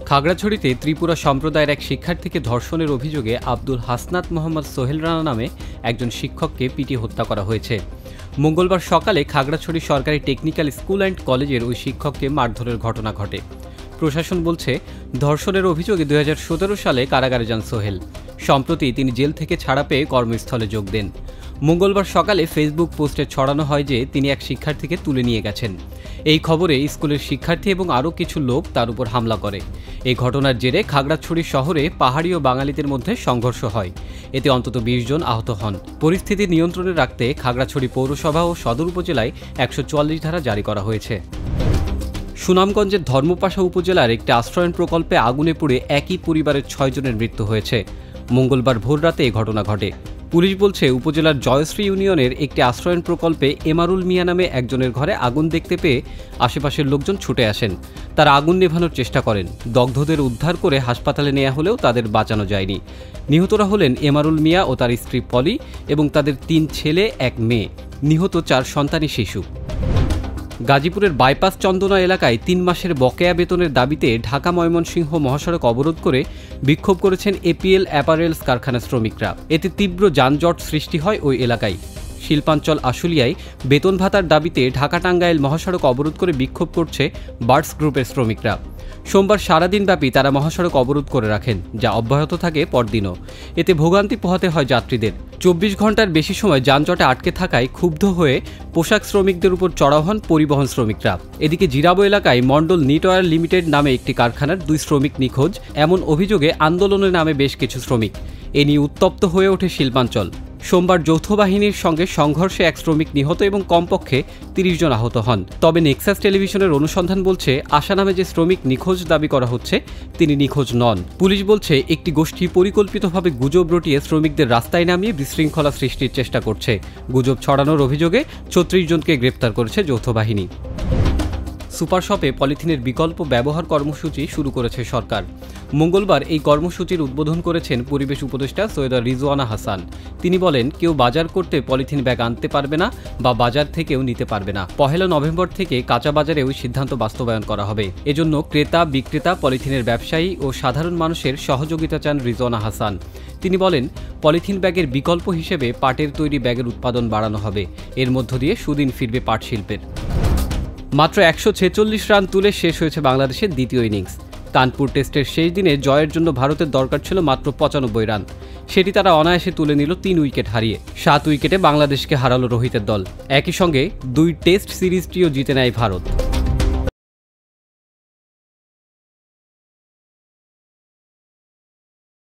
খাগড়াছড়িতে ত্রিপুরা সম্প্রদায়ের এক শিক্ষার্থীকে ধর্ষণের অভিযোগে আব্দুল হাসনাত মোহাম্মদ সোহেল রানা নামে একজন শিক্ষককে পিটিয়ে হত্যা করা হয়েছে। মঙ্গলবার সকালে খাগড়াছড়ি সরকারি টেকনিক্যাল স্কুল অ্যান্ড কলেজের ওই শিক্ষককে মারধরের ঘটনা ঘটে। প্রশাসন বলছে, ধর্ষণের অভিযোগে 2017 সালে কারাগারে যান সোহেল। সম্প্রতি তিনি জেল থেকে ছাড়া পেয়ে কর্মস্থলে যোগ দেন। মঙ্গলবার সকালে ফেসবুক পোস্টে ছড়ানো হয় যে তিনি এক শিক্ষার্থীকে তুলে নিয়ে গেছেন। এই খবরে স্কুলের শিক্ষার্থী এবং আরও কিছু লোক তার উপর হামলা করে। এই ঘটনার জেরে খাগড়াছড়ি শহরে পাহাড়ি ও বাঙালিদের মধ্যে সংঘর্ষ হয়। এতে অন্তত 20 জন আহত হন। পরিস্থিতি নিয়ন্ত্রণে রাখতে খাগড়াছড়ি পৌরসভা ও সদর উপজেলায় 144 ধারা জারি করা হয়েছে। সুনামগঞ্জের ধর্মপাশা উপজেলার একটি আশ্রয়ণ প্রকল্পে আগুনে পুড়ে একই পরিবারের 6 জনের মৃত্যু হয়েছে। মঙ্গলবার ভোররাতে এই ঘটনা ঘটে। পুলিশ বলছে, উপজেলার জয়শ্রী ইউনিয়নের একটি আশ্রয়ণ প্রকল্পে এমারুল মিয়া নামে একজনের ঘরে আগুন দেখতে পেয়ে আশেপাশের লোকজন ছুটে আসেন। তারা আগুন নেভানোর চেষ্টা করেন। দগ্ধদের উদ্ধার করে হাসপাতালে নেওয়া হলেও তাদের বাঁচানো যায়নি। নিহতরা হলেন এমারুল মিয়া ও তার স্ত্রী পলি এবং তাদের 3 ছেলে 1 মেয়ে। নিহত 4 সন্তানী শিশু। গাজীপুরের বাইপাস চন্দনা এলাকায় 3 মাসের বকেয়া বেতনের দাবিতে ঢাকা ময়মনসিংহ মহাসড়ক অবরোধ করে বিক্ষোভ করেছেন এপিএল অ্যাপারেলস কারখানার শ্রমিকরা। এতে তীব্র যানজট সৃষ্টি হয় ওই এলাকায়। শিল্পাঞ্চল আশুলিয়ায় বেতন ভাতার দাবিতে ঢাকা টাঙ্গাইল মহাসড়ক অবরোধ করে বিক্ষোভ করছে বার্ডস গ্রুপের শ্রমিকরা। সোমবার সারাদিনব্যাপী তারা মহাসড়ক অবরোধ করে রাখেন, যা অব্যাহত থাকে পরদিনও। এতে ভোগান্তি পোহাতে হয় যাত্রীদের। 24 ঘন্টার বেশি সময় যানজটে আটকে থাকায় ক্ষুব্ধ হয়ে পোশাক শ্রমিকদের উপর চড়াও হন পরিবহন শ্রমিকরা। এদিকে জিরাবো এলাকায় মন্ডল নিটওয়্যার লিমিটেড নামে একটি কারখানার 2 শ্রমিক নিখোঁজ, এমন অভিযোগে আন্দোলনে নামে বেশ কিছু শ্রমিক। এ নিয়ে উত্তপ্ত হয়ে ওঠে শিল্পাঞ্চল। সোমবার যৌথ বাহিনীর সঙ্গে সংঘর্ষে 1 শ্রমিক নিহত এবং কমপক্ষে 30 জন আহত হন। তবে নেক্সাস টেলিভিশনের অনুসন্ধান বলছে, আশা নামে যে শ্রমিক নিখোঁজ দাবি করা হচ্ছে তিনি নিখোঁজ নন। পুলিশ বলছে, একটি গোষ্ঠী পরিকল্পিতভাবে গুজব রটিয়ে শ্রমিকদের রাস্তায় নামিয়ে বিশৃঙ্খলা সৃষ্টির চেষ্টা করছে। গুজব ছড়ানোর অভিযোগে 36 জনকে গ্রেপ্তার করেছে যৌথ বাহিনী। সুপার শপে পলিথিনের বিকল্প ব্যবহার কর্মসূচি শুরু করেছে সরকার। মঙ্গলবার এই কর্মসূচির উদ্বোধন করেছেন পরিবেশ উপদেষ্টা সৈয়দা রিজওয়ানা হাসান। তিনি বলেন, কেউ বাজার করতে পলিথিন ব্যাগ আনতে পারবে না বা বাজার থেকেও নিতে পারবে না। 1 নভেম্বর থেকে কাঁচা বাজারেও সিদ্ধান্ত বাস্তবায়ন করা হবে। এজন্য ক্রেতা, বিক্রেতা, পলিথিনের ব্যবসায়ী ও সাধারণ মানুষের সহযোগিতা চান রিজওয়ানা হাসান। তিনি বলেন, পলিথিন ব্যাগের বিকল্প হিসেবে পাটের তৈরি ব্যাগের উৎপাদন বাড়ানো হবে। এর মধ্য দিয়ে সুদিন ফিরবে পাট শিল্পের। মাত্র 146 রান তুলে শেষ হয়েছে বাংলাদেশের দ্বিতীয় ইনিংস। কানপুর টেস্টের শেষ দিনে জয়ের জন্য ভারতের দরকার ছিল মাত্র 95 রান। সেটি তারা অনায়াসে তুলে নিল 3 উইকেট হারিয়ে। 7 উইকেটে বাংলাদেশকে হারালো রোহিতের দল। একই সঙ্গে 2 টেস্ট সিরিজটিও জিতে নেয় ভারত।